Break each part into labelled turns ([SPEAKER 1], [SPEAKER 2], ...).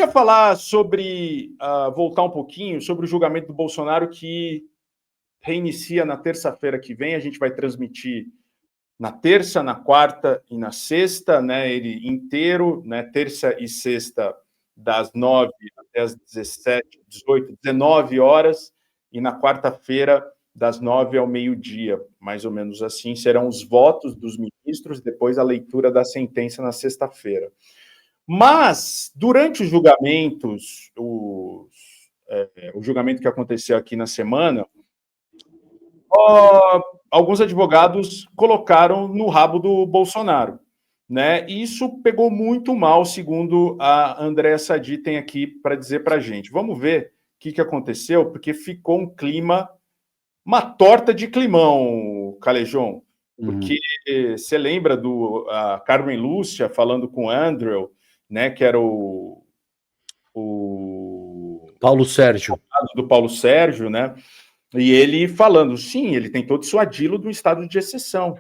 [SPEAKER 1] queria falar sobre, voltar um pouquinho, sobre o julgamento do Bolsonaro que reinicia na terça-feira que vem. A gente vai transmitir na terça, na quarta e na sexta, né, ele inteiro, né, terça e sexta, das 9 até as 17, 18, 19 horas, e na quarta-feira, das 9 ao meio-dia, mais ou menos assim, serão os votos dos ministros, depois a leitura da sentença na sexta-feira. Mas, durante os julgamentos, o julgamento que aconteceu aqui na semana, alguns advogados colocaram no rabo do Bolsonaro, né? E isso pegou muito mal, segundo a Andréa Sadi tem aqui para dizer para a gente. Vamos ver o que aconteceu, porque ficou um clima, uma torta de climão, Calejão, porque você lembra do Carmen Lúcia falando com o Andrew, né, que era o
[SPEAKER 2] Paulo Sérgio.
[SPEAKER 1] Do Paulo Sérgio, né? E ele falando, sim, ele tentou dissuadi-lo do estado de exceção.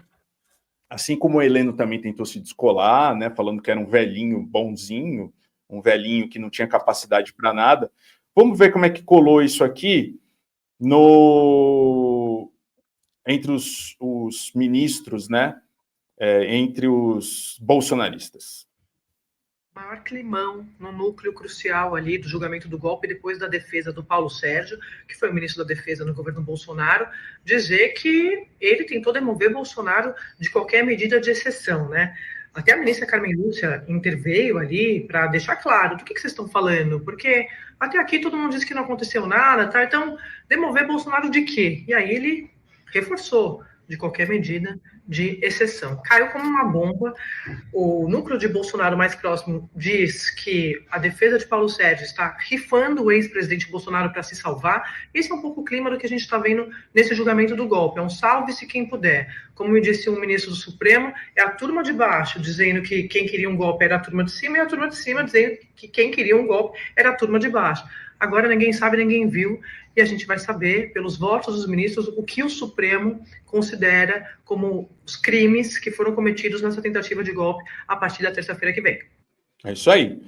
[SPEAKER 1] Assim como o Heleno também tentou se descolar, né, falando que era um velhinho bonzinho, um velhinho que não tinha capacidade para nada. Vamos ver como é que colou isso aqui entre os ministros, né, entre os bolsonaristas.
[SPEAKER 3] Maior climão no núcleo crucial ali do julgamento do golpe, depois da defesa do Paulo Sérgio, que foi o ministro da Defesa no governo Bolsonaro, dizer que ele tentou demover Bolsonaro de qualquer medida de exceção, né? Até a ministra Carmen Lúcia interveio ali para deixar claro do que vocês estão falando, porque até aqui todo mundo disse que não aconteceu nada, tá? Então, demover Bolsonaro de quê? E aí ele reforçou de qualquer medida de exceção. Caiu como uma bomba. O núcleo de Bolsonaro mais próximo diz que a defesa de Paulo Sérgio está rifando o ex-presidente Bolsonaro para se salvar. Esse é um pouco o clima do que a gente está vendo nesse julgamento do golpe. É um salve-se quem puder. Como me disse um ministro do Supremo, é a turma de baixo dizendo que quem queria um golpe era a turma de cima, e a turma de cima dizendo que quem queria um golpe era a turma de baixo. Agora ninguém sabe, ninguém viu, e a gente vai saber, pelos votos dos ministros, o que o Supremo considera como os crimes que foram cometidos nessa tentativa de golpe a partir da terça-feira que vem.
[SPEAKER 1] É isso aí.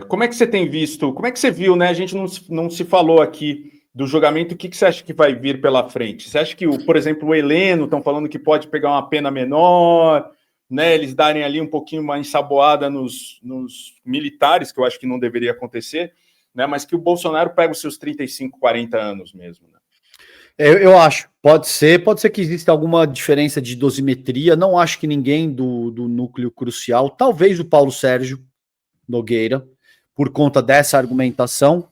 [SPEAKER 1] Como é que você tem visto, como é que você viu, né? A gente não se falou aqui do julgamento, o que você acha que vai vir pela frente? Você acha que, por exemplo, o Heleno estão falando que pode pegar uma pena menor, né? Eles darem ali um pouquinho uma ensaboada nos militares, que eu acho que não deveria acontecer, né, mas que o Bolsonaro pega os seus 35, 40 anos mesmo, né?
[SPEAKER 2] Eu acho, pode ser que exista alguma diferença de dosimetria, não acho que ninguém do núcleo crucial, talvez o Paulo Sérgio Nogueira, por conta dessa argumentação,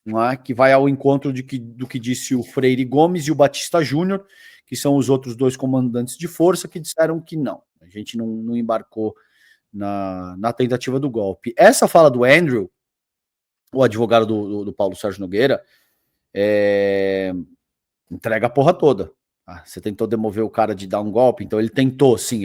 [SPEAKER 2] não é, que vai ao encontro do que disse o Freire Gomes e o Batista Júnior, que são os outros dois comandantes de força, que disseram que não, a gente não embarcou na tentativa do golpe. Essa fala do Andrew, o advogado do Paulo Sérgio Nogueira, entrega a porra toda. Você tentou demover o cara de dar um golpe, então ele tentou. Sim,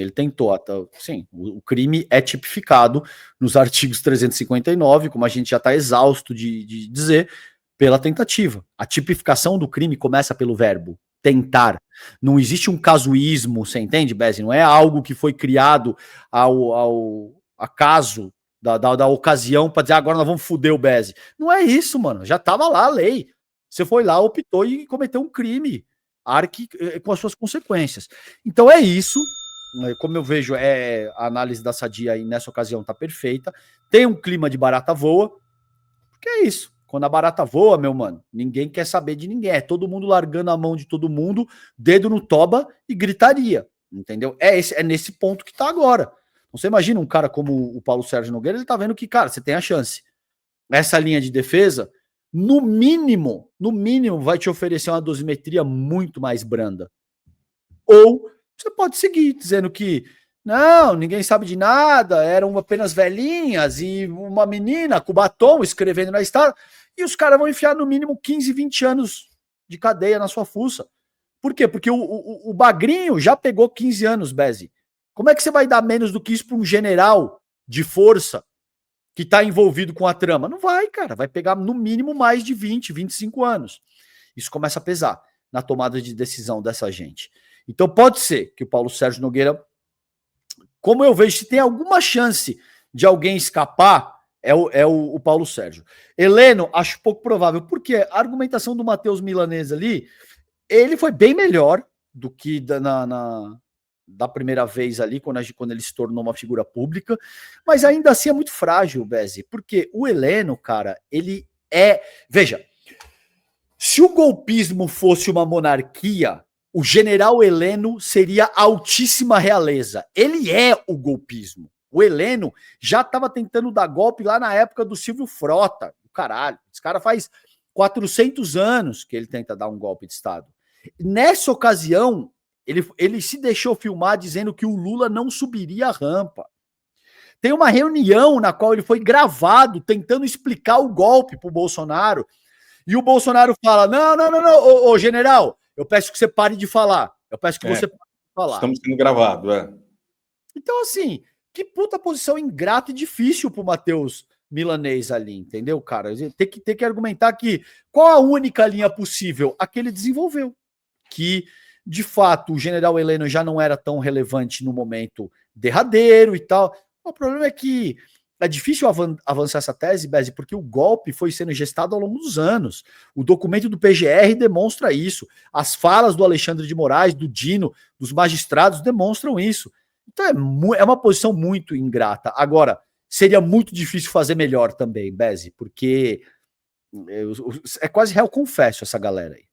[SPEAKER 2] sim, o crime é tipificado nos artigos 359, como a gente já está exausto de dizer, pela tentativa. A tipificação do crime começa pelo verbo tentar. Não existe um casuísmo, você entende, Bezi? Não é algo que foi criado ao acaso da ocasião para dizer agora nós vamos foder o Bezi. Não é isso, mano. Já tava lá a lei. Você foi lá, optou e cometeu um crime. Arque com as suas consequências. Então é isso. Como eu vejo, a análise da Sadia aí nessa ocasião tá perfeita. Tem um clima de barata voa. Porque é isso. Quando a barata voa, meu mano, ninguém quer saber de ninguém. É todo mundo largando a mão de todo mundo, dedo no toba e gritaria. Entendeu? É nesse ponto que tá agora. Você imagina um cara como o Paulo Sérgio Nogueira, ele tá vendo que, cara, você tem a chance. Essa linha de defesa, no mínimo, vai te oferecer uma dosimetria muito mais branda. Ou você pode seguir dizendo que não, ninguém sabe de nada, eram apenas velhinhas e uma menina com batom escrevendo na estrada, e os caras vão enfiar no mínimo 15, 20 anos de cadeia na sua fuça. Por quê? Porque o Bagrinho já pegou 15 anos, Bezi. Como é que você vai dar menos do que isso para um general de força que está envolvido com a trama? Não vai, cara. Vai pegar no mínimo mais de 20, 25 anos. Isso começa a pesar na tomada de decisão dessa gente. Então pode ser que o Paulo Sérgio Nogueira, como eu vejo, se tem alguma chance de alguém escapar, o Paulo Sérgio. Heleno, acho pouco provável, porque a argumentação do Matheus Milanese ali, ele foi bem melhor do que da primeira vez ali, quando ele se tornou uma figura pública, mas ainda assim é muito frágil, Bezi, porque o Heleno, cara, ele é... Veja, se o golpismo fosse uma monarquia, o general Heleno seria altíssima realeza. Ele é o golpismo. O Heleno já estava tentando dar golpe lá na época do Silvio Frota. Caralho, esse cara faz 400 anos que ele tenta dar um golpe de Estado. Nessa ocasião, ele se deixou filmar dizendo que o Lula não subiria a rampa. Tem uma reunião na qual ele foi gravado tentando explicar o golpe para o Bolsonaro. E o Bolsonaro fala, não, ô general, eu peço que você pare de falar. Eu peço que você pare de falar.
[SPEAKER 1] Estamos sendo gravados,
[SPEAKER 2] Então, assim, que puta posição ingrata e difícil pro Matheus Milanese ali, entendeu, cara? Tem que argumentar que qual a única linha possível? A que ele desenvolveu. Que, de fato, o general Heleno já não era tão relevante no momento derradeiro e tal. O problema é que é difícil avançar essa tese, Bezi, porque o golpe foi sendo gestado ao longo dos anos. O documento do PGR demonstra isso. As falas do Alexandre de Moraes, do Dino, dos magistrados demonstram isso. Então é uma posição muito ingrata. Agora, seria muito difícil fazer melhor também, Bezi, porque é quase réu confesso essa galera aí.